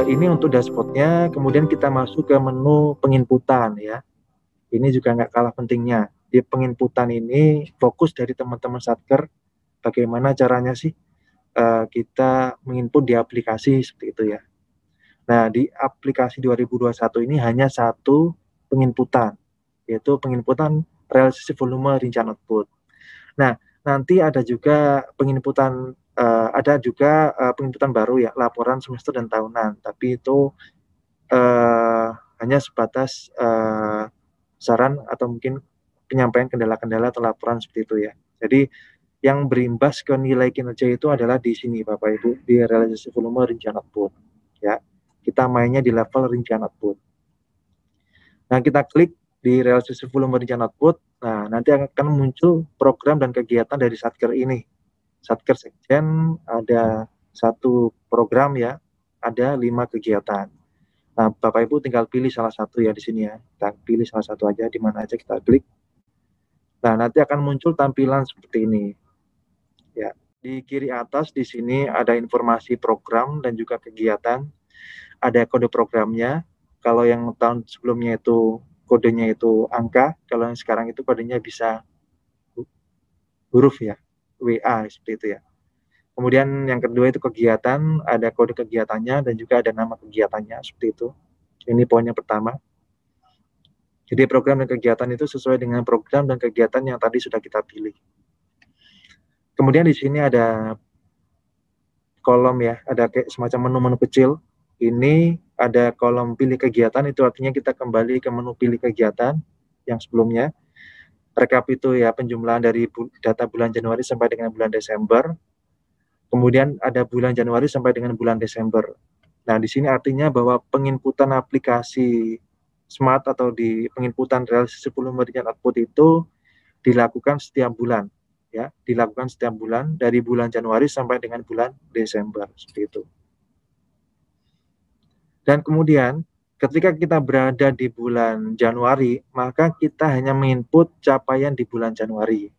Ini untuk dashboardnya, kemudian kita masuk ke menu penginputan ya. Ini juga nggak kalah pentingnya. Di penginputan ini fokus dari teman-teman Satker, bagaimana caranya sih kita menginput di aplikasi seperti itu ya. Nah, di aplikasi 2021 ini hanya satu penginputan, yaitu penginputan realisasi volume rincian output. Nah, nanti ada juga penginputan penginputan baru ya, laporan semester dan tahunan, tapi itu hanya sebatas saran atau mungkin penyampaian kendala-kendala atau laporan seperti itu ya. Jadi yang berimbas ke nilai kinerja itu adalah di sini Bapak Ibu, di realisasi volume rincian output ya. Kita mainnya di level rincian output. Nah, kita klik di realisasi volume rincian output. Nah, nanti akan muncul program dan kegiatan dari Satker ini. Satker Sekjen ada satu program ya, ada 5 kegiatan. Nah, Bapak Ibu tinggal pilih salah satu ya di sini ya. Kita pilih salah satu aja, di mana aja kita klik. Nah, nanti akan muncul tampilan seperti ini. Ya, di kiri atas di sini ada informasi program dan juga kegiatan. Ada kode programnya. Kalau yang tahun sebelumnya itu kodenya itu angka, kalau yang sekarang itu kodenya bisa huruf ya, WA seperti itu ya. Kemudian yang kedua itu kegiatan, ada kode kegiatannya dan juga ada nama kegiatannya seperti itu. Ini poin yang pertama. Jadi program dan kegiatan itu sesuai dengan program dan kegiatan yang tadi sudah kita pilih. Kemudian di sini ada kolom ya, ada kayak semacam menu-menu kecil. Ini ada kolom pilih kegiatan, itu artinya kita kembali ke menu pilih kegiatan yang sebelumnya. Rekap itu ya penjumlahan dari data bulan Januari sampai dengan bulan Desember. Kemudian ada bulan Januari sampai dengan bulan Desember. Nah, di sini artinya bahwa penginputan aplikasi smart atau di penginputan realisasi volume rincian output itu dilakukan setiap bulan. Ya, dilakukan setiap bulan dari bulan Januari sampai dengan bulan Desember seperti itu. Dan kemudian ketika kita berada di bulan Januari, maka kita hanya menginput capaian di bulan Januari.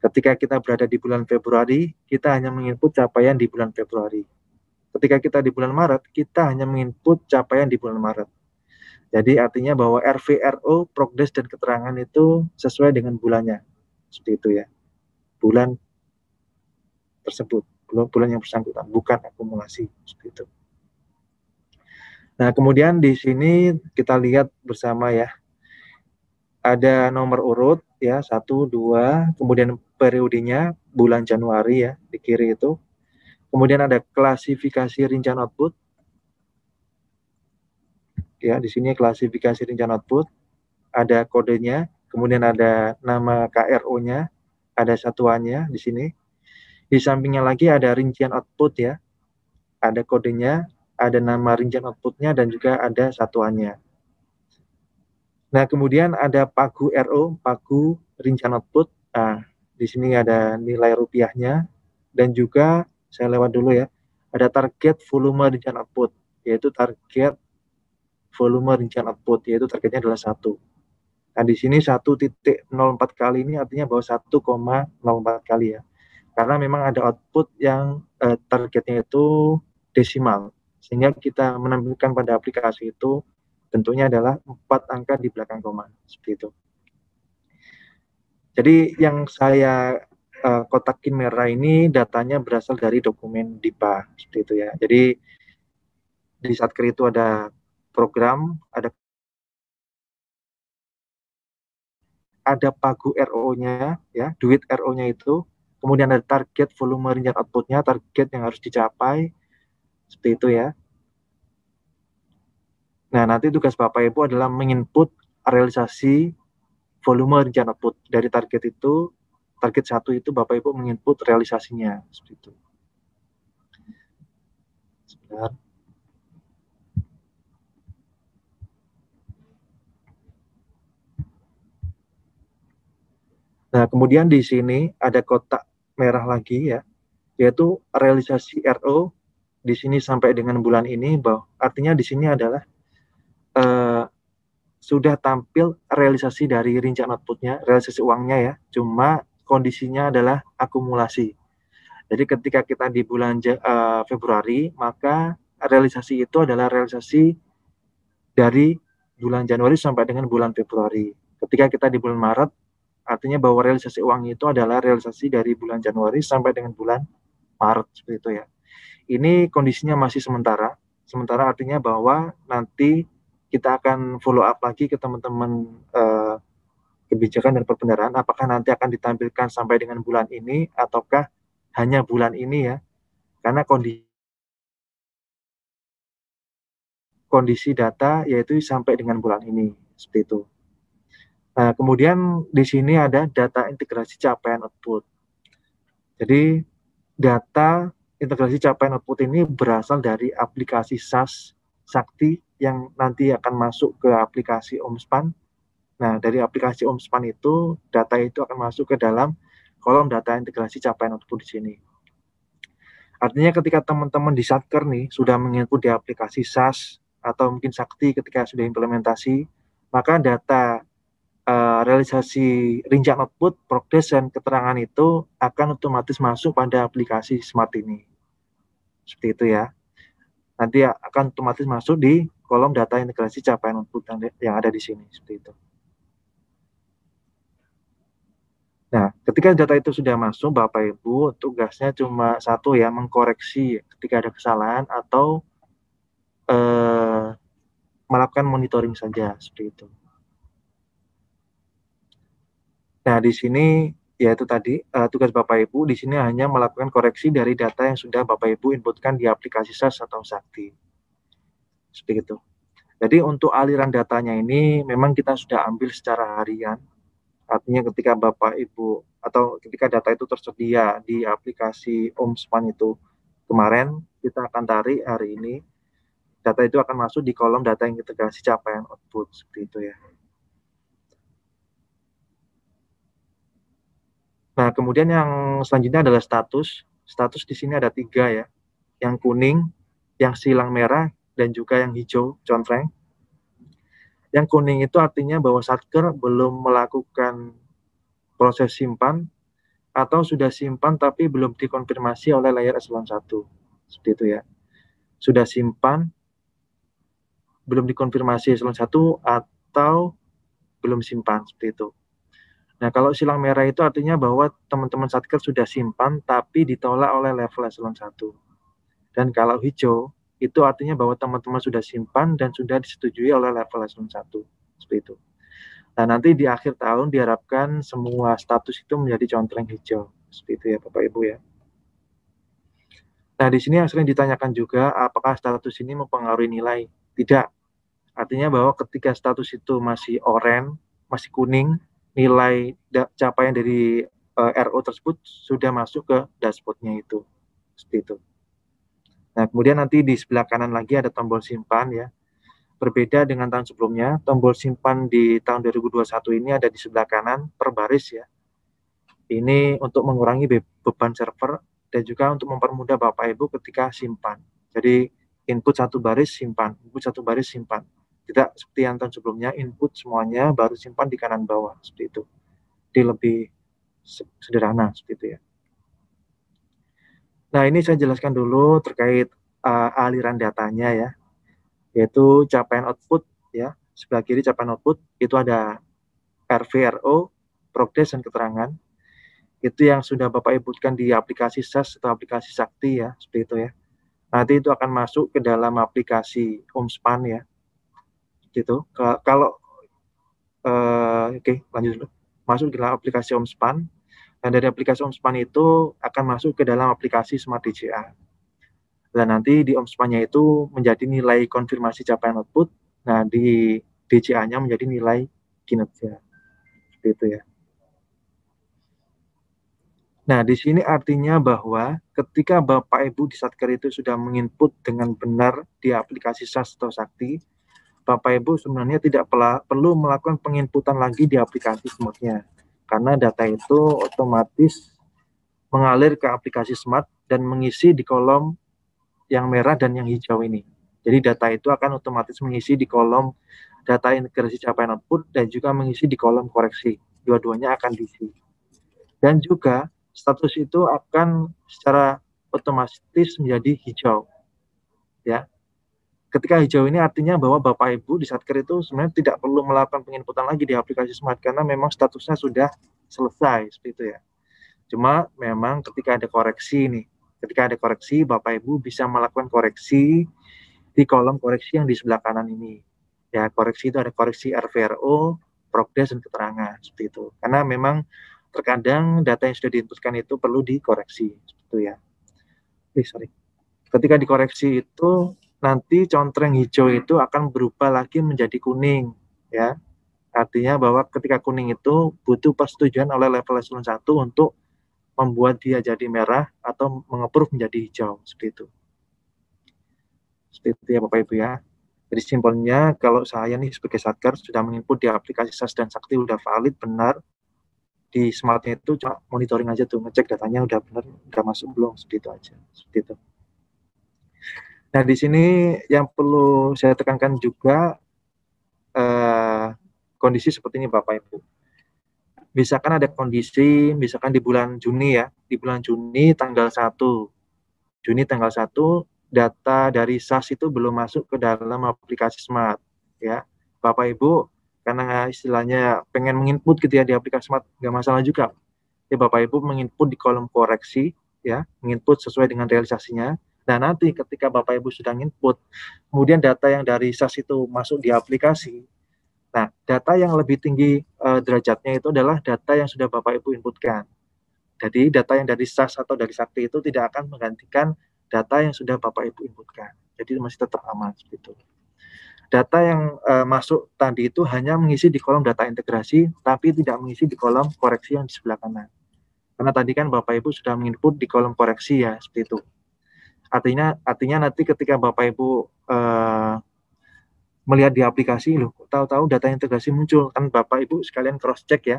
Ketika kita berada di bulan Februari, kita hanya menginput capaian di bulan Februari. Ketika kita di bulan Maret, kita hanya menginput capaian di bulan Maret. Jadi artinya bahwa RVRO, progres dan keterangan itu sesuai dengan bulannya. Seperti itu ya. Bulan tersebut, bulan yang bersangkutan, bukan akumulasi seperti itu. Nah, kemudian di sini kita lihat bersama ya. Ada nomor urut ya, 1, 2, kemudian periodenya bulan Januari ya, di kiri itu. Kemudian ada klasifikasi rincian output. Ya, di sini klasifikasi rincian output. Ada kodenya, kemudian ada nama KRO-nya, ada satuannya di sini. Di sampingnya lagi ada rincian output ya. Ada kodenya, ada nama rincian outputnya dan juga ada satuannya. Nah, kemudian ada pagu RO, pagu rincian output. Nah, di sini ada nilai rupiahnya dan juga saya lewat dulu ya. Ada target volume rincian output, yaitu target volume rincian output, yaitu targetnya adalah 1. Nah, di sini 1.04 kali ini artinya bahwa 1,04 kali ya. Karena memang ada output yang targetnya itu desimal. Sehingga kita menampilkan pada aplikasi itu bentuknya adalah 4 angka di belakang koma. Seperti itu. Jadi yang saya kotakin merah ini datanya berasal dari dokumen DIPA. Seperti itu ya. Jadi di Satker itu ada program, ada pagu RO-nya, ya, duit RO-nya itu, kemudian ada target volume rincian output-nya, target yang harus dicapai, seperti itu ya. Nah, nanti tugas Bapak Ibu adalah menginput realisasi volume rincian output. Dari target itu, target 1 itu Bapak Ibu menginput realisasinya, seperti itu. Sebentar. Nah, kemudian di sini ada kotak merah lagi ya, yaitu realisasi RO di sini sampai dengan bulan ini, bahwa artinya di sini adalah sudah tampil realisasi dari rincian outputnya, realisasi uangnya ya, cuma kondisinya adalah akumulasi. Jadi ketika kita di bulan Februari, maka realisasi itu adalah realisasi dari bulan Januari sampai dengan bulan Februari. Ketika kita di bulan Maret, artinya bahwa realisasi uang itu adalah realisasi dari bulan Januari sampai dengan bulan Maret, seperti itu ya. Ini kondisinya masih sementara. Sementara artinya bahwa nanti kita akan follow up lagi ke teman-teman kebijakan dan perbendaharaan, apakah nanti akan ditampilkan sampai dengan bulan ini ataukah hanya bulan ini ya, karena kondisi data yaitu sampai dengan bulan ini, seperti itu. Nah, kemudian di sini ada data integrasi capaian output. Jadi data integrasi capaian output ini berasal dari aplikasi SaaS Sakti yang nanti akan masuk ke aplikasi Omspan. Nah, dari aplikasi Omspan itu, data itu akan masuk ke dalam kolom data integrasi capaian output di sini. Artinya ketika teman-teman di Satker nih sudah menginput di aplikasi SaaS atau mungkin Sakti ketika sudah implementasi, maka data realisasi rincian output, progres, dan keterangan itu akan otomatis masuk pada aplikasi Smart ini. Seperti itu ya. Nanti akan otomatis masuk di kolom data integrasi capaian output yang ada di sini. Seperti itu. Nah, ketika data itu sudah masuk, Bapak Ibu, tugasnya cuma satu ya, mengkoreksi ketika ada kesalahan atau melakukan monitoring saja, seperti itu. Nah, di sini yaitu tadi tugas Bapak Ibu di sini hanya melakukan koreksi dari data yang sudah Bapak Ibu inputkan di aplikasi SaaS atau Sakti. Seperti itu. Jadi untuk aliran datanya ini memang kita sudah ambil secara harian. Artinya ketika Bapak Ibu atau ketika data itu tersedia di aplikasi Omspan itu kemarin, kita akan tarik hari ini. Data itu akan masuk di kolom data yang integrasi capaian output, seperti itu ya. Nah, kemudian yang selanjutnya adalah status. Status di sini ada 3 ya. Yang kuning, yang silang merah, dan juga yang hijau, contreng. Yang kuning itu artinya bahwa Satker belum melakukan proses simpan atau sudah simpan tapi belum dikonfirmasi oleh layer eselon 1. Seperti itu ya. Sudah simpan, belum dikonfirmasi eselon 1 atau belum simpan, seperti itu. Nah, kalau silang merah itu artinya bahwa teman-teman Satker sudah simpan tapi ditolak oleh level eselon 1. Dan kalau hijau, itu artinya bahwa teman-teman sudah simpan dan sudah disetujui oleh level eselon 1. Seperti itu. Nah, nanti di akhir tahun diharapkan semua status itu menjadi contreng hijau. Seperti itu ya, Bapak Ibu ya. Nah, di sini yang sering ditanyakan juga, apakah status ini mempengaruhi nilai? Tidak. Artinya bahwa ketika status itu masih oranye, masih kuning, nilai capaian dari RO tersebut sudah masuk ke dashboard-nya itu. Seperti itu. Nah, kemudian nanti di sebelah kanan lagi ada tombol simpan ya. Berbeda dengan tahun sebelumnya, tombol simpan di tahun 2021 ini ada di sebelah kanan per baris ya. Ini untuk mengurangi beban server dan juga untuk mempermudah Bapak Ibu ketika simpan. Jadi input satu baris simpan, input satu baris simpan. Tidak seperti yang tahun sebelumnya, input semuanya baru simpan di kanan bawah, seperti itu. Jadi lebih sederhana, seperti itu ya. Nah, ini saya jelaskan dulu terkait aliran datanya ya, yaitu capaian output ya. Sebelah kiri capaian output, itu ada RV, RO, progres, dan keterangan. Itu yang sudah Bapak inputkan di aplikasi SaaS atau aplikasi Sakti ya, seperti itu ya. Nanti itu akan masuk ke dalam aplikasi Omspan ya. Gitu. Kalau lanjut dulu. Masuk ke dalam aplikasi Omspan, dan dari aplikasi Omspan itu akan masuk ke dalam aplikasi Smart DCA. Dan nanti di Omspan-nya itu menjadi nilai konfirmasi capaian output, nah di DCA-nya menjadi nilai kinerja. Seperti itu ya. Nah, di sini artinya bahwa ketika Bapak Ibu di Satker itu sudah menginput dengan benar di aplikasi SaaS atau Sakti, Bapak Ibu sebenarnya tidak perlu melakukan penginputan lagi di aplikasi Smart-nya. Karena data itu otomatis mengalir ke aplikasi Smart dan mengisi di kolom yang merah dan yang hijau ini. Jadi data itu akan otomatis mengisi di kolom data integrasi capaian output dan juga mengisi di kolom koreksi. Dua-duanya akan diisi. Dan juga status itu akan secara otomatis menjadi hijau. ya. Ketika hijau ini artinya bahwa Bapak Ibu di Satker itu sebenarnya tidak perlu melakukan penginputan lagi di aplikasi Smart karena memang statusnya sudah selesai seperti itu ya. Cuma memang ketika ada koreksi nih, ketika ada koreksi Bapak Ibu bisa melakukan koreksi di kolom koreksi yang di sebelah kanan ini. Ya, koreksi itu ada koreksi RVRO, progres dan keterangan seperti itu. Karena memang terkadang data yang sudah diinputkan itu perlu dikoreksi seperti itu ya. Sorry. Ketika dikoreksi itu nanti contreng hijau itu akan berubah lagi menjadi kuning ya. Artinya bahwa ketika kuning itu butuh persetujuan oleh level eselon 1 untuk membuat dia jadi merah atau mengapprove menjadi hijau seperti itu. Seperti itu ya Bapak Ibu ya. Jadi simpelnya kalau saya nih sebagai Satker sudah menginput di aplikasi SAS dan Sakti udah valid benar, di Smartnya itu cuma monitoring aja tuh, ngecek datanya udah benar, udah masuk belum, seperti itu aja. Seperti itu. Nah, di sini yang perlu saya tekankan juga kondisi seperti ini Bapak Ibu. Misalkan ada kondisi, misalkan di bulan Juni ya, di bulan Juni tanggal 1, data dari SAS itu belum masuk ke dalam aplikasi Smart ya. Bapak Ibu karena istilahnya pengen menginput gitu ya di aplikasi Smart, nggak masalah juga. Ya Bapak Ibu menginput di kolom koreksi ya, menginput sesuai dengan realisasinya. Nah, nanti ketika Bapak Ibu sudah input, kemudian data yang dari SAS itu masuk di aplikasi. Nah, data yang lebih tinggi derajatnya itu adalah data yang sudah Bapak Ibu inputkan. Jadi data yang dari SAS atau dari Sakti itu tidak akan menggantikan data yang sudah Bapak Ibu inputkan. Jadi masih tetap aman seperti itu. Data yang masuk tadi itu hanya mengisi di kolom data integrasi, tapi tidak mengisi di kolom koreksi yang di sebelah kanan. Karena tadi kan Bapak Ibu sudah menginput di kolom koreksi ya, seperti itu. Artinya nanti ketika Bapak Ibu melihat di aplikasi, loh, tahu-tahu data integrasi muncul, kan Bapak Ibu sekalian cross check ya,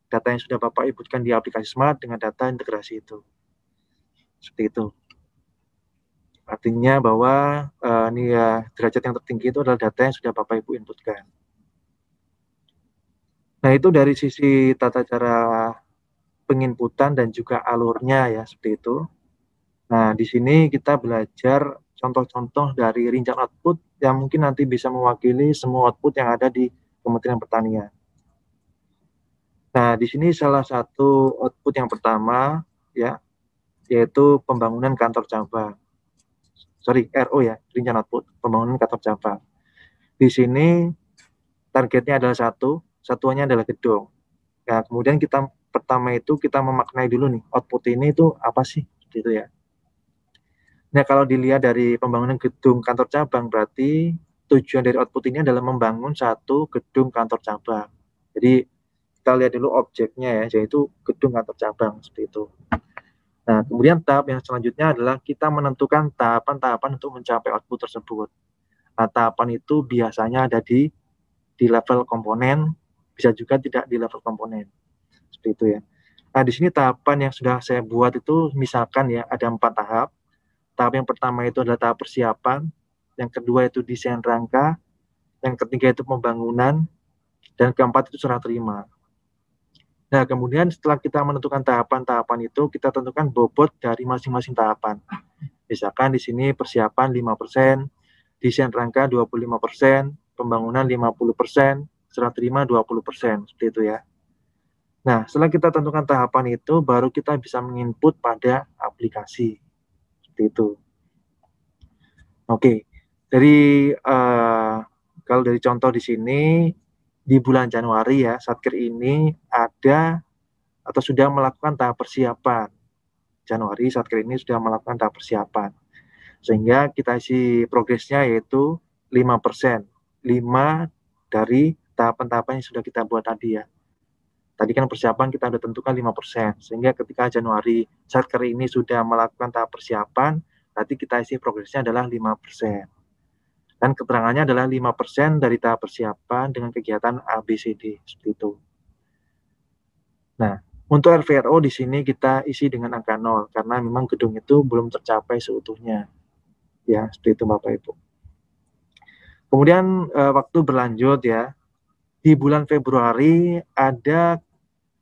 data yang sudah Bapak inputkan di aplikasi Smart dengan data integrasi itu. Seperti itu. Artinya bahwa ini ya derajat yang tertinggi itu adalah data yang sudah Bapak Ibu inputkan. Nah, itu dari sisi tata cara penginputan dan juga alurnya ya, seperti itu. Nah, di sini kita belajar contoh-contoh dari rincian output yang mungkin nanti bisa mewakili semua output yang ada di Kementerian Pertanian. Nah, di sini salah satu output yang pertama ya, yaitu pembangunan kantor cabang. RO ya, rincian output, pembangunan kantor cabang. Di sini targetnya adalah satuannya adalah gedung. Nah, kemudian pertama itu kita memaknai dulu nih, output ini itu apa sih, gitu ya. Nah, kalau dilihat dari pembangunan gedung kantor cabang, berarti tujuan dari output ini adalah membangun satu gedung kantor cabang. Jadi, kita lihat dulu objeknya ya, yaitu gedung kantor cabang, seperti itu. Nah, kemudian tahap yang selanjutnya adalah kita menentukan tahapan-tahapan untuk mencapai output tersebut. Nah, tahapan itu biasanya ada di level komponen, bisa juga tidak di level komponen. Seperti itu ya. Nah, di sini tahapan yang sudah saya buat itu misalkan ya ada 4 tahap. Tahap yang pertama itu adalah tahap persiapan, yang kedua itu desain rangka, yang ketiga itu pembangunan, dan keempat itu serah terima. Nah, kemudian setelah kita menentukan tahapan-tahapan itu, kita tentukan bobot dari masing-masing tahapan. Misalkan di sini persiapan 5%, desain rangka 25%, pembangunan 50%, serah terima 20%, seperti itu ya. Nah, setelah kita tentukan tahapan itu, baru kita bisa menginput pada aplikasi. Seperti itu. Oke, kalau dari contoh di sini, di bulan Januari ya, Satker ini ada atau sudah melakukan tahap persiapan. Januari Satker ini sudah melakukan tahap persiapan. Sehingga kita isi progresnya yaitu 5%. 5 dari tahapan-tahapan yang sudah kita buat tadi ya. Tadi kan persiapan kita sudah tentukan 5%. Sehingga ketika Januari Satker ini sudah melakukan tahap persiapan, nanti kita isi progresnya adalah 5%. Dan keterangannya adalah 5% dari tahap persiapan dengan kegiatan ABCD, seperti itu. Nah, untuk RVRO di sini kita isi dengan angka 0, karena memang gedung itu belum tercapai seutuhnya. Ya, seperti itu Bapak Ibu. Kemudian waktu berlanjut ya, di bulan Februari ada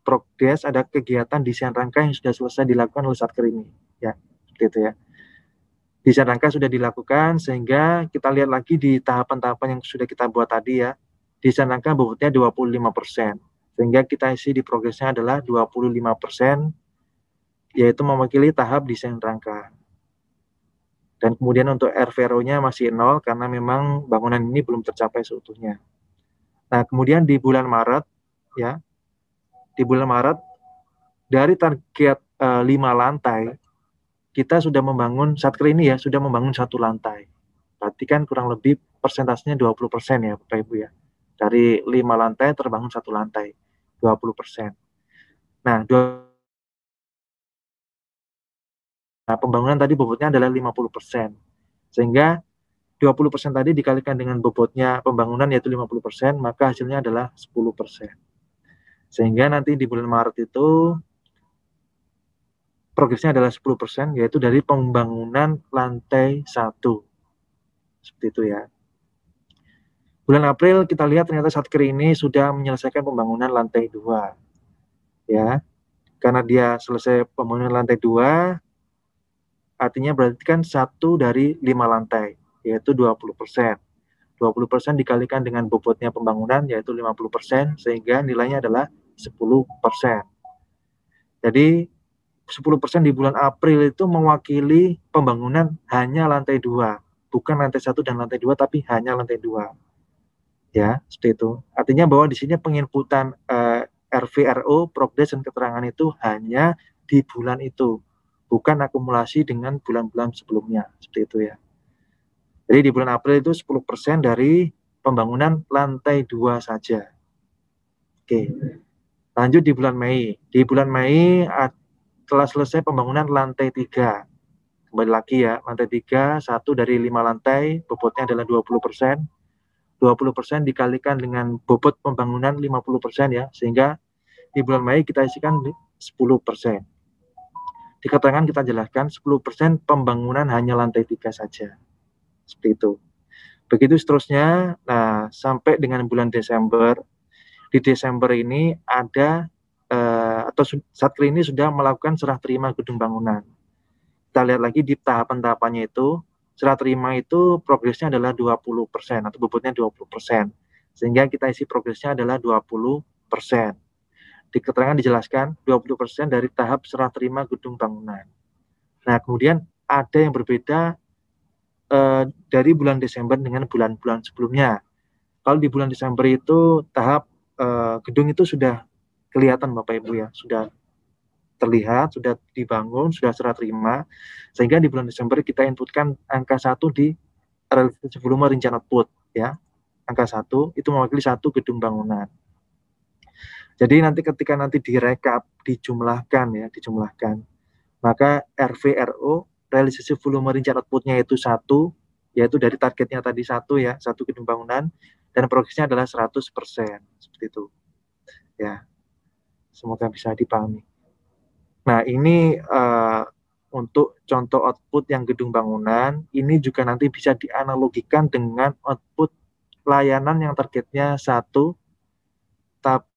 progres, ada kegiatan desain rangka yang sudah selesai dilakukan oleh Satker ini. Ya, seperti itu ya. Desain rangka sudah dilakukan, sehingga kita lihat lagi di tahapan-tahapan yang sudah kita buat tadi ya. Desain rangka bobotnya 25%, sehingga kita isi di progresnya adalah 25%, yaitu mewakili tahap desain rangka. Dan kemudian untuk RVRO-nya masih 0 karena memang bangunan ini belum tercapai seutuhnya. Nah, kemudian di bulan Maret ya, di bulan Maret dari target 5 lantai, kita sudah membangun satker ini ya, sudah membangun 1 lantai. Berarti kan kurang lebih persentasenya 20% ya Bapak Ibu ya. Dari 5 lantai terbangun 1 lantai, 20%. Nah, pembangunan tadi bobotnya adalah 50%. Sehingga 20% tadi dikalikan dengan bobotnya pembangunan yaitu 50%, maka hasilnya adalah 10%. Sehingga nanti di bulan Maret itu progresnya adalah 10%, yaitu dari pembangunan lantai 1. Seperti itu ya. Bulan April kita lihat ternyata Satker ini sudah menyelesaikan pembangunan lantai 2. Ya. Karena dia selesai pembangunan lantai 2, artinya berarti kan 1 dari 5 lantai, yaitu 20%. 20% dikalikan dengan bobotnya pembangunan, yaitu 50%, sehingga nilainya adalah 10%. Jadi 10% di bulan April itu mewakili pembangunan hanya lantai 2, bukan lantai 1 dan lantai 2, tapi hanya lantai 2. Ya, seperti itu. Artinya bahwa di sini penginputan RVRO, progres dan keterangan itu hanya di bulan itu, bukan akumulasi dengan bulan-bulan sebelumnya, seperti itu ya. Jadi di bulan April itu 10% dari pembangunan lantai 2 saja. Oke, lanjut di bulan Mei. Di bulan Mei telah selesai pembangunan lantai 3. Kembali lagi ya, lantai 3, 1 dari 5 lantai, bobotnya adalah 20%. 20% dikalikan dengan bobot pembangunan 50% ya, sehingga di bulan Mei kita isikan 10%. Di keterangan kita jelaskan 10% pembangunan hanya lantai 3 saja. Seperti itu. Begitu seterusnya. Nah, sampai dengan bulan Desember. Di Desember ini ada atau Satker ini sudah melakukan serah terima gedung bangunan. Kita lihat lagi di tahapan-tahapannya itu, serah terima itu progresnya adalah 20% atau bobotnya 20%. Sehingga kita isi progresnya adalah 20%. Di keterangan dijelaskan 20% dari tahap serah terima gedung bangunan. Nah, kemudian ada yang berbeda dari bulan Desember dengan bulan-bulan sebelumnya. Kalau di bulan Desember itu tahap gedung itu sudah kelihatan Bapak Ibu ya, sudah terlihat, sudah dibangun, sudah serah terima, sehingga di bulan Desember kita inputkan angka 1 di realisasi volume rincian output ya. Angka 1 itu mewakili 1 gedung bangunan. Jadi nanti ketika nanti direkap, dijumlahkan, maka RVRO, realisasi volume rincian outputnya itu 1, yaitu dari targetnya tadi 1 ya, 1 gedung bangunan, dan progresnya adalah 100%, seperti itu. Ya, semoga bisa dipahami. Nah, ini untuk contoh output yang gedung bangunan, ini juga nanti bisa dianalogikan dengan output layanan yang targetnya 1, tapi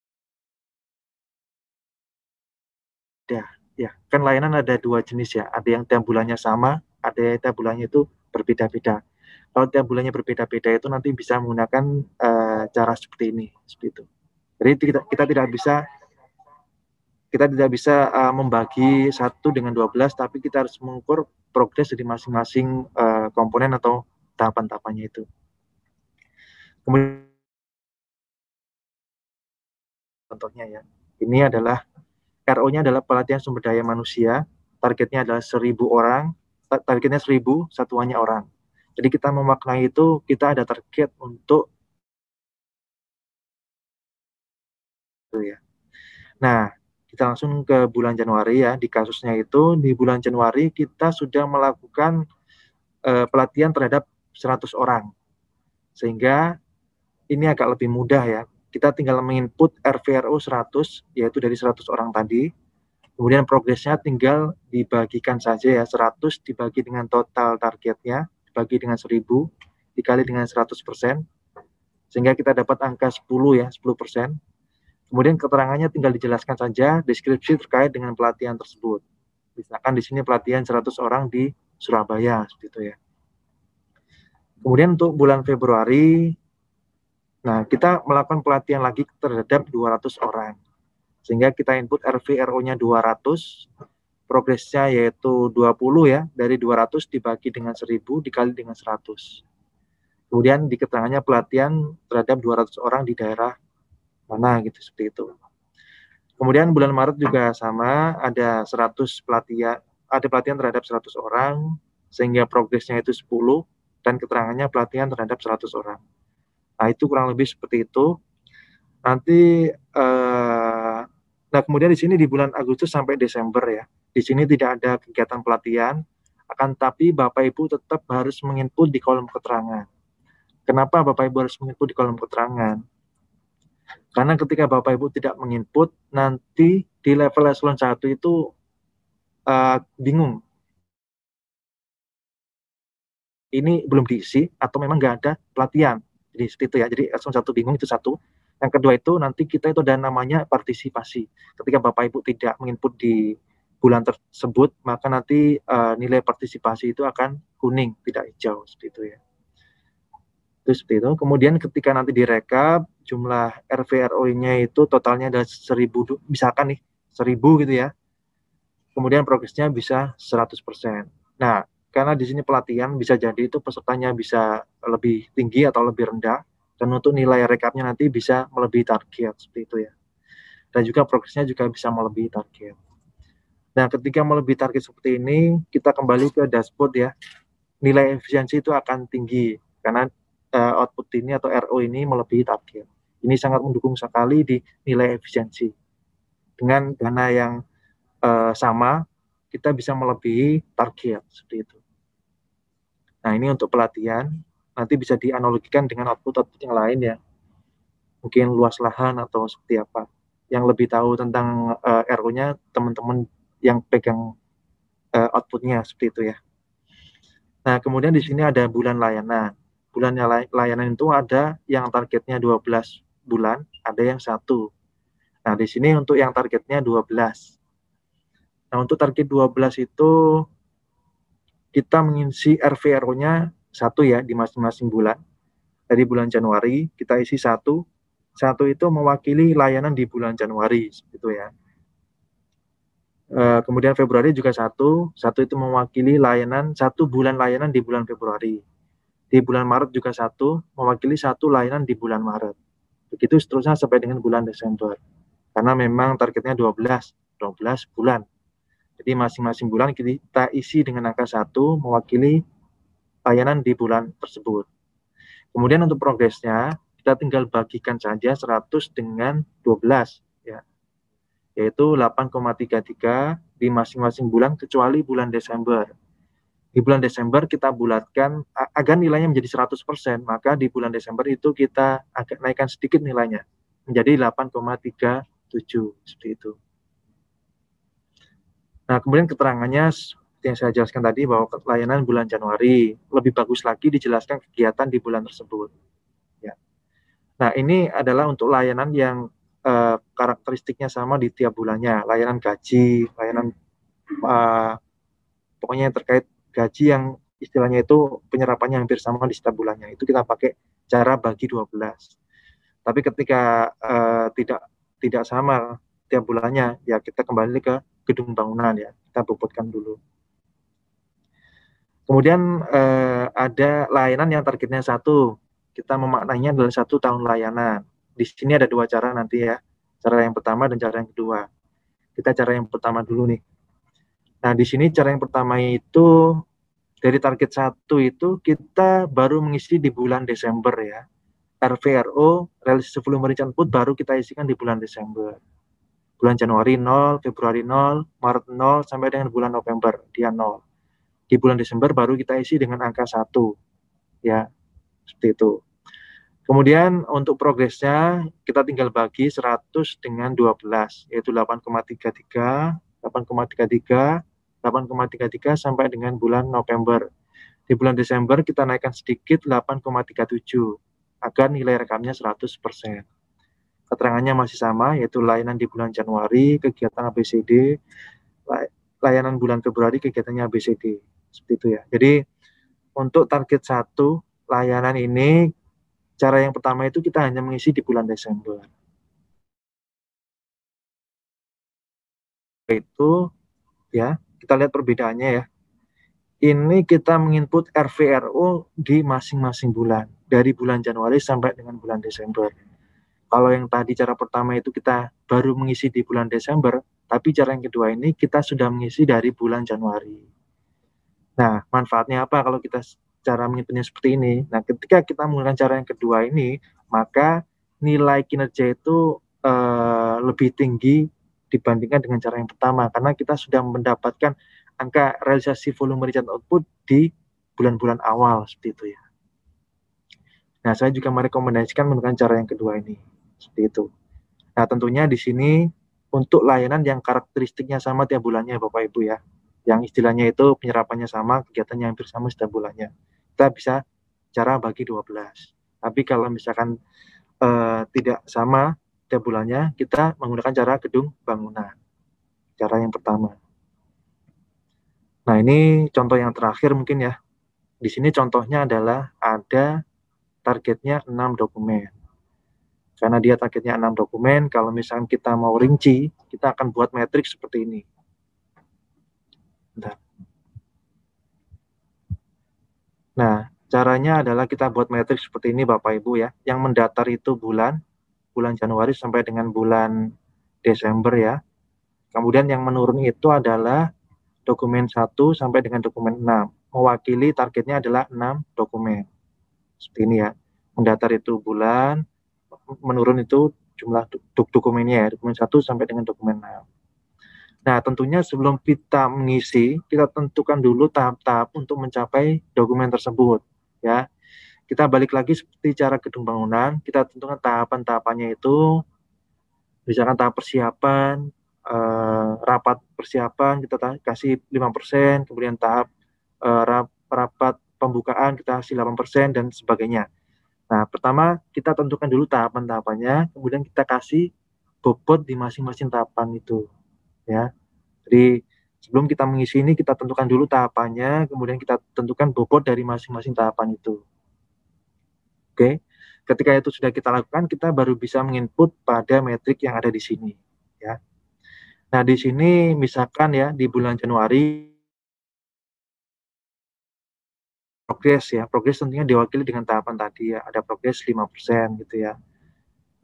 ya, kan layanan ada 2 jenis ya, ada yang tiap bulannya sama, ada yang tiap bulannya itu berbeda-beda. Kalau tiap bulannya berbeda-beda itu nanti bisa menggunakan cara seperti ini, seperti itu. Jadi kita tidak bisa membagi 1 dengan 12, tapi kita harus mengukur progres dari masing-masing komponen atau tahapan-tahapannya itu. Kemudian contohnya ya, ini adalah RO-nya adalah pelatihan sumber daya manusia, targetnya adalah 1.000 orang, targetnya 1.000, satuannya orang. Jadi kita memaknai itu, kita ada target untuk itu ya. Nah, kita langsung ke bulan Januari ya. Di kasusnya itu, di bulan Januari kita sudah melakukan pelatihan terhadap 100 orang. Sehingga ini agak lebih mudah ya. Kita tinggal menginput RVRO 100, yaitu dari 100 orang tadi. Kemudian progresnya tinggal dibagikan saja ya, 100 dibagi dengan total targetnya, dibagi dengan 1.000, dikali dengan 100%, sehingga kita dapat angka 10 ya, 10%. Kemudian keterangannya tinggal dijelaskan saja, deskripsi terkait dengan pelatihan tersebut. Misalkan di sini pelatihan 100 orang di Surabaya, seperti itu ya. Kemudian untuk bulan Februari, nah kita melakukan pelatihan lagi terhadap 200 orang. Sehingga kita input RV/RO-nya 200, progresnya yaitu 20 ya, dari 200 dibagi dengan 1000 dikali dengan 100. Kemudian di keterangannya pelatihan terhadap 200 orang di daerah mana gitu, seperti itu. Kemudian bulan Maret juga sama, ada 100 pelatihan, ada pelatihan terhadap 100 orang, sehingga progresnya itu 10, dan keterangannya pelatihan terhadap 100 orang. Nah, itu kurang lebih seperti itu. Nanti, nah kemudian di sini di bulan Agustus sampai Desember ya, di sini tidak ada kegiatan pelatihan, akan tapi Bapak Ibu tetap harus menginput di kolom keterangan. Kenapa Bapak Ibu harus menginput di kolom keterangan? Karena ketika Bapak Ibu tidak menginput, nanti di level eselon 1 itu bingung. Ini belum diisi atau memang nggak ada pelatihan. Jadi seperti itu ya. Jadi eselon 1 bingung, itu satu. Yang kedua itu nanti kita itu ada namanya partisipasi. Ketika Bapak Ibu tidak menginput di bulan tersebut, maka nanti nilai partisipasi itu akan kuning, tidak hijau, seperti itu ya. Itu seperti itu. Kemudian ketika nanti direkap, jumlah RV/RO-nya itu totalnya ada 1000, misalkan nih 1000 gitu ya. Kemudian progresnya bisa 100%. Nah, karena di sini pelatihan bisa jadi itu pesertanya bisa lebih tinggi atau lebih rendah, dan untuk nilai rekapnya nanti bisa melebihi target, seperti itu ya. Dan juga progresnya juga bisa melebihi target. Nah, ketika melebihi target seperti ini, kita kembali ke dashboard ya. Nilai efisiensi itu akan tinggi karena output ini atau RO ini melebihi target. Ini sangat mendukung sekali di nilai efisiensi. Dengan dana yang sama, kita bisa melebihi target, seperti itu. Nah, ini untuk pelatihan, nanti bisa dianalogikan dengan output-output yang lain ya. Mungkin luas lahan atau seperti apa. Yang lebih tahu tentang RO-nya, teman-teman yang pegang output-nya, seperti itu ya. Nah, kemudian di sini ada bulan layanan. Bulan layanan itu ada yang targetnya 12 bulan, ada yang 1. Nah, di sini untuk yang targetnya 12. Nah, untuk target 12 itu kita mengisi RV/RO-nya 1 ya di masing-masing bulan. Dari bulan Januari kita isi 1. 1 itu mewakili layanan di bulan Januari, gitu ya. Kemudian Februari juga 1 itu mewakili layanan 1 bulan layanan di bulan Februari. Di bulan Maret juga 1 mewakili 1 layanan di bulan Maret. Begitu seterusnya sampai dengan bulan Desember. Karena memang targetnya 12 bulan. Jadi masing-masing bulan kita isi dengan angka 1 mewakili layanan di bulan tersebut. Kemudian untuk progresnya, kita tinggal bagikan saja 100 dengan 12 ya. Yaitu 8,33 di masing-masing bulan kecuali bulan Desember. Di bulan Desember kita bulatkan agar nilainya menjadi 100%, maka di bulan Desember itu kita agak naikkan sedikit nilainya menjadi 8,37 seperti itu. Nah, kemudian keterangannya seperti yang saya jelaskan tadi bahwa layanan bulan Januari, lebih bagus lagi dijelaskan kegiatan di bulan tersebut. Ya. Nah, ini adalah untuk layanan yang karakteristiknya sama di tiap bulannya, layanan gaji, layanan pokoknya yang terkait gaji yang istilahnya itu penyerapannya hampir sama di setiap bulannya. Itu kita pakai cara bagi 12. Tapi ketika tidak sama tiap bulannya, ya kita kembali ke gedung bangunan ya, kita bobotkan dulu. Kemudian ada layanan yang targetnya 1, kita memaknainya adalah 1 tahun layanan. Di sini ada 2 cara nanti ya, cara yang pertama dan cara yang kedua. Kita cara yang pertama dulu nih. Nah, di sini cara yang pertama itu dari target 1 itu kita baru mengisi di bulan Desember ya. RV/RO, realisasi volume return output baru kita isikan di bulan Desember. Bulan Januari 0, Februari 0, Maret 0, sampai dengan bulan November, dia 0. Di bulan Desember baru kita isi dengan angka 1. Ya, seperti itu. Kemudian untuk progresnya, kita tinggal bagi 100 dengan 12, yaitu 8,33, 8,33, 8,33 sampai dengan bulan November. Di bulan Desember kita naikkan sedikit 8,37, agar nilai rekamnya 100%. Keterangannya masih sama, yaitu layanan di bulan Januari, kegiatan ABCD, layanan bulan Februari kegiatannya ABCD. Seperti itu ya. Jadi untuk target 1 layanan ini, cara yang pertama itu kita hanya mengisi di bulan Desember. Itu ya, kita lihat perbedaannya ya. Ini kita menginput RVRO di masing-masing bulan, dari bulan Januari sampai dengan bulan Desember. Kalau yang tadi cara pertama itu kita baru mengisi di bulan Desember, tapi cara yang kedua ini kita sudah mengisi dari bulan Januari. Nah, manfaatnya apa kalau kita cara mengitungnya seperti ini? Nah, ketika kita menggunakan cara yang kedua ini, maka nilai kinerja itu lebih tinggi dibandingkan dengan cara yang pertama, karena kita sudah mendapatkan angka realisasi volume return output di bulan-bulan awal, seperti itu ya. Nah, saya juga merekomendasikan menggunakan cara yang kedua ini, seperti itu. Nah, tentunya di sini untuk layanan yang karakteristiknya sama tiap bulannya, Bapak Ibu ya. Yang istilahnya itu penyerapannya sama, kegiatannya hampir sama setiap bulannya. Kita bisa cara bagi 12. Tapi kalau misalkan tidak sama tiap bulannya, kita menggunakan cara gedung bangunan. Cara yang pertama. Nah, ini contoh yang terakhir mungkin ya. Di sini contohnya adalah ada targetnya 6 dokumen. Karena dia targetnya 6 dokumen, kalau misalkan kita mau rinci, kita akan buat matriks seperti ini. Bentar. Nah, caranya adalah kita buat matriks seperti ini Bapak Ibu ya. Yang mendatar itu bulan Januari sampai dengan bulan Desember ya. Kemudian yang menurun itu adalah dokumen 1 sampai dengan dokumen 6. Mewakili targetnya adalah 6 dokumen. Seperti ini ya. Mendatar itu bulan, menurun itu jumlah dokumennya ya, dokumen 1 sampai dengan dokumen 6. Nah, tentunya sebelum kita mengisi, kita tentukan dulu tahap-tahap untuk mencapai dokumen tersebut. Ya, kita balik lagi seperti cara gedung bangunan, kita tentukan tahapan-tahapannya itu, misalkan tahap persiapan, rapat persiapan kita kasih 5%, kemudian tahap rapat pembukaan kita kasih 8% dan sebagainya. Nah, pertama kita tentukan dulu tahapan-tahapannya, kemudian kita kasih bobot di masing-masing tahapan itu, ya. Jadi sebelum kita mengisi ini kita tentukan dulu tahapannya, kemudian kita tentukan bobot dari masing-masing tahapan itu. Oke, ketika itu sudah kita lakukan, kita baru bisa menginput pada metrik yang ada di sini, ya. Nah, di sini misalkan ya di bulan Januari progres tentunya diwakili dengan tahapan tadi ya, ada progres 5% gitu ya.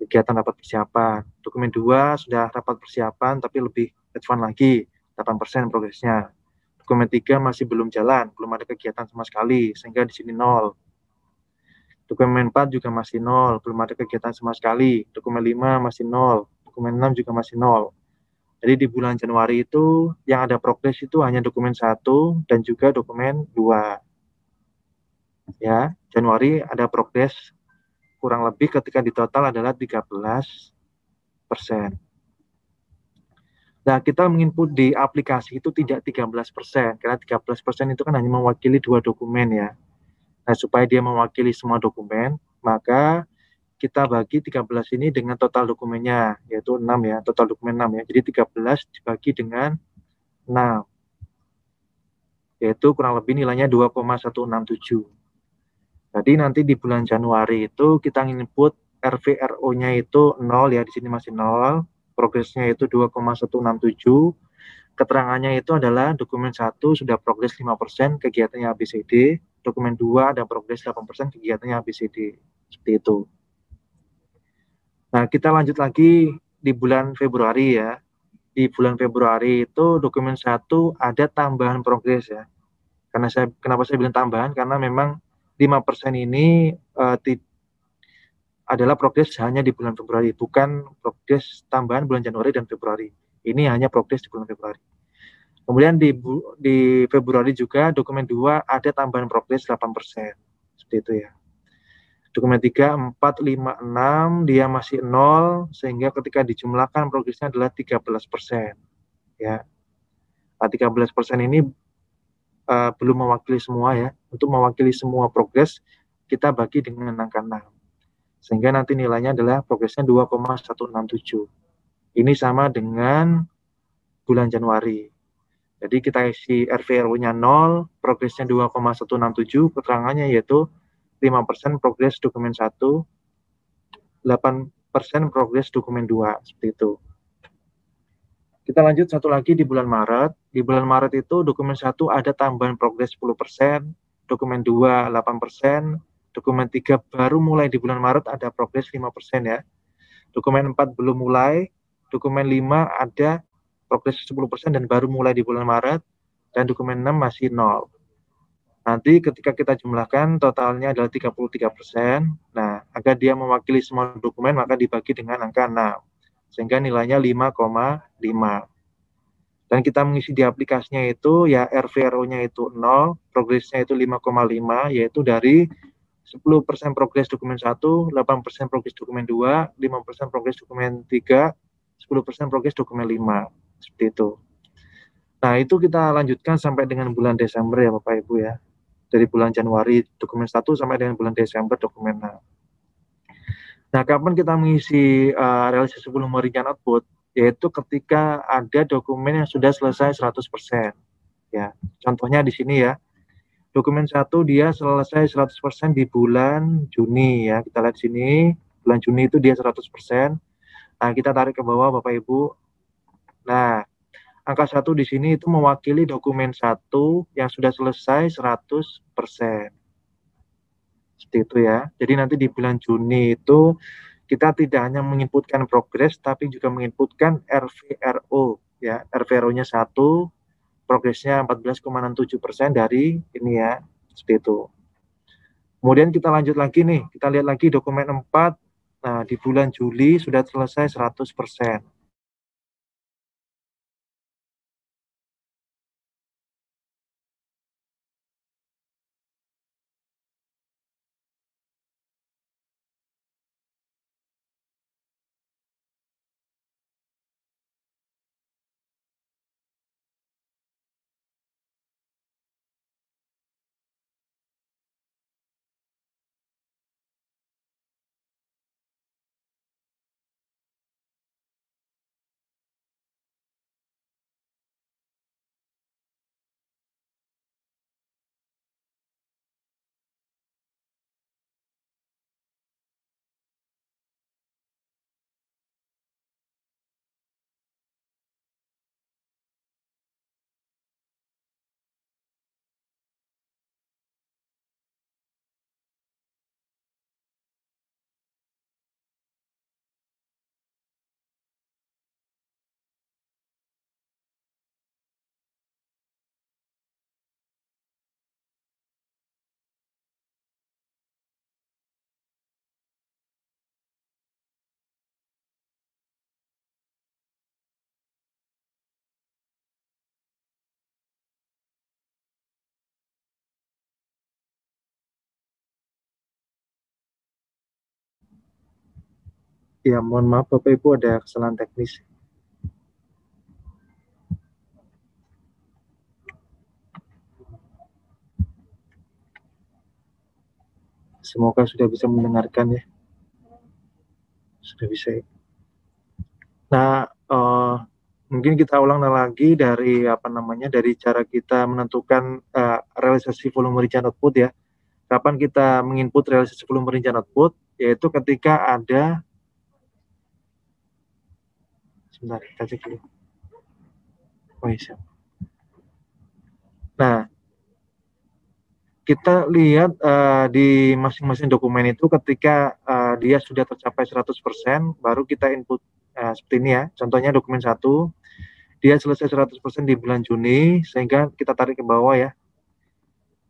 Kegiatan rapat persiapan. Dokumen 2 sudah rapat persiapan tapi lebih advance lagi, 8% progresnya. Dokumen 3 masih belum jalan, belum ada kegiatan sama sekali, sehingga di sini 0. Dokumen 4 juga masih 0, belum ada kegiatan sama sekali. Dokumen 5 masih 0, dokumen 6 juga masih 0. Jadi di bulan Januari itu yang ada progres itu hanya dokumen 1 dan juga dokumen 2. Ya, Januari ada progres kurang lebih ketika di total adalah 13%. Nah, kita menginput di aplikasi itu tidak 13%, karena 13% itu kan hanya mewakili 2 dokumen ya. Nah, supaya dia mewakili semua dokumen, maka kita bagi 13 ini dengan total dokumennya, yaitu 6 ya, total dokumen 6 ya. Jadi 13 dibagi dengan 6, yaitu kurang lebih nilainya 2,167. Jadi nanti di bulan Januari itu kita input RVRO-nya itu 0 ya, di sini masih 0, progresnya itu 2,167, keterangannya itu adalah dokumen 1 sudah progres 5%, kegiatannya ABCD, dokumen 2 ada progres 8%, kegiatannya ABCD, seperti itu. Nah, kita lanjut lagi di bulan Februari ya. Di bulan Februari itu dokumen 1 ada tambahan progres ya. Kenapa saya bilang tambahan? Karena memang 5% ini adalah progres hanya di bulan Februari, bukan progres tambahan bulan Januari dan Februari. Ini hanya progres di bulan Februari. Kemudian di Februari juga dokumen 2 ada tambahan progres 8%. Seperti itu ya. Dokumen 3, 4, 5, 6 dia masih 0, sehingga ketika dijumlahkan progresnya adalah 13%. Ya. Nah, 13% ini belum mewakili semua ya. Untuk mewakili semua progres, kita bagi dengan angka 6. Sehingga nanti nilainya adalah progresnya 2,167. Ini sama dengan bulan Januari. Jadi kita isi RVRO-nya 0, progresnya 2,167, keterangannya yaitu 5% progres dokumen 1, 8% progres dokumen 2, seperti itu. Kita lanjut satu lagi di bulan Maret. Di bulan Maret itu dokumen 1 ada tambahan progres 10%, dokumen 2 8%, dokumen 3 baru mulai di bulan Maret ada progres 5% ya. Dokumen 4 belum mulai, dokumen 5 ada progres 10% dan baru mulai di bulan Maret, dan dokumen 6 masih 0. Nanti ketika kita jumlahkan totalnya adalah 33%. Nah, agar dia mewakili semua dokumen maka dibagi dengan angka 6. Sehingga nilainya 5,5. Dan kita mengisi di aplikasinya itu ya RVRO-nya itu 0, progresnya itu 5,5, yaitu dari 10% progres dokumen 1, 8% progres dokumen 2, 5% progres dokumen 3, 10% progres dokumen 5. Seperti itu. Nah, itu kita lanjutkan sampai dengan bulan Desember ya Bapak Ibu ya. Dari bulan Januari dokumen 1 sampai dengan bulan Desember dokumen 6. Nah, kapan kita mengisi realisasi volume rincian output? Yaitu ketika ada dokumen yang sudah selesai 100%. Ya, contohnya di sini ya. Dokumen 1 dia selesai 100% di bulan Juni ya. Kita lihat sini, bulan Juni itu dia 100%. Nah, kita tarik ke bawah Bapak Ibu. Nah, angka 1 di sini itu mewakili dokumen 1 yang sudah selesai 100%. Seperti itu ya. Jadi nanti di bulan Juni itu kita tidak hanya menginputkan progres tapi juga menginputkan RVRO ya. RVRO-nya 1, progresnya 14,67% dari ini ya. Seperti itu. Kemudian kita lanjut lagi nih, kita lihat lagi dokumen 4. Nah, di bulan Juli sudah selesai 100%. Ya, mohon maaf Bapak Ibu ada kesalahan teknis. Semoga sudah bisa mendengarkan ya. Sudah bisa ya. Nah, mungkin kita ulang lagi dari dari cara kita menentukan realisasi volume rincian output ya. Kapan kita menginput realisasi volume rincian output? Yaitu ketika ada, sebentar kita cek dulu. Oh, iya. Nah, kita lihat di masing-masing dokumen itu ketika dia sudah tercapai 100%, baru kita input seperti ini ya. Contohnya dokumen 1, dia selesai 100% di bulan Juni, sehingga kita tarik ke bawah ya.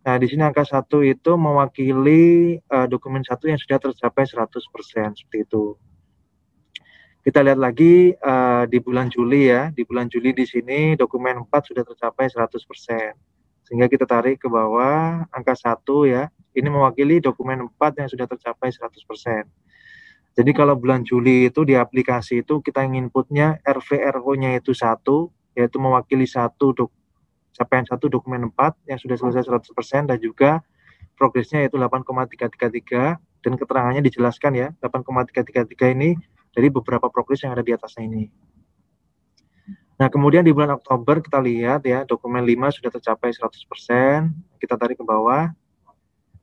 Nah, di sini angka 1 itu mewakili dokumen 1 yang sudah tercapai 100%, seperti itu. Kita lihat lagi di bulan Juli ya. Di bulan Juli di sini dokumen 4 sudah tercapai 100%. Sehingga kita tarik ke bawah angka 1 ya. Ini mewakili dokumen 4 yang sudah tercapai 100%. Jadi kalau bulan Juli itu di aplikasi itu kita inputnya RVRO-nya itu 1, yaitu mewakili capaian 1 dokumen 4 yang sudah selesai 100%, dan juga progresnya yaitu 8,333, dan keterangannya dijelaskan ya, 8,333 ini dari beberapa progres yang ada di atasnya ini. Nah, kemudian di bulan Oktober kita lihat ya, dokumen 5 sudah tercapai 100%, kita tarik ke bawah.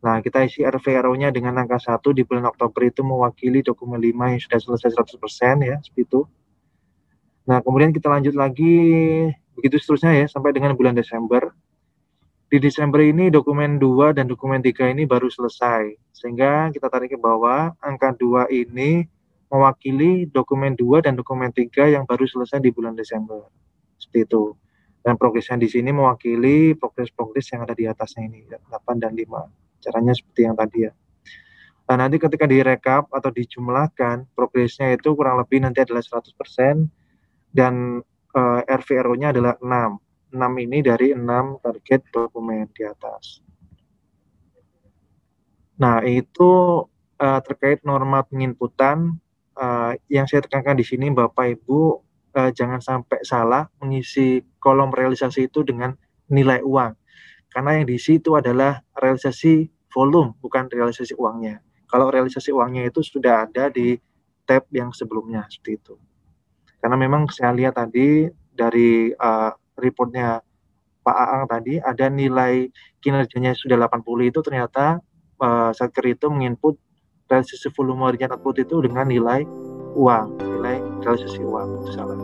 Nah, kita isi RVRO-nya dengan angka 1 di bulan Oktober itu mewakili dokumen 5 yang sudah selesai 100% ya, seperti itu. Nah, kemudian kita lanjut lagi, begitu seterusnya ya, sampai dengan bulan Desember. Di Desember ini dokumen 2 dan dokumen 3 ini baru selesai, sehingga kita tarik ke bawah, angka 2 ini mewakili dokumen 2 dan dokumen 3 yang baru selesai di bulan Desember. Seperti itu. Dan progresnya di sini mewakili progres-progres yang ada di atasnya ini, 8 dan 5. Caranya seperti yang tadi ya. Nah, nanti ketika direkap atau dijumlahkan, progresnya itu kurang lebih nanti adalah 100%, dan RVRO-nya adalah 6. 6 ini dari 6 target dokumen di atas. Nah, itu terkait norma penginputan, yang saya tekankan di sini Bapak Ibu, jangan sampai salah mengisi kolom realisasi itu dengan nilai uang. Karena yang diisi itu adalah realisasi volume, bukan realisasi uangnya. Kalau realisasi uangnya itu sudah ada di tab yang sebelumnya, seperti itu. Karena memang saya lihat tadi dari reportnya Pak Aang tadi, ada nilai kinerjanya sudah 80 itu ternyata Satker itu menginput realisasi volume harian output itu dengan nilai uang, nilai realisasi uang, itu salah.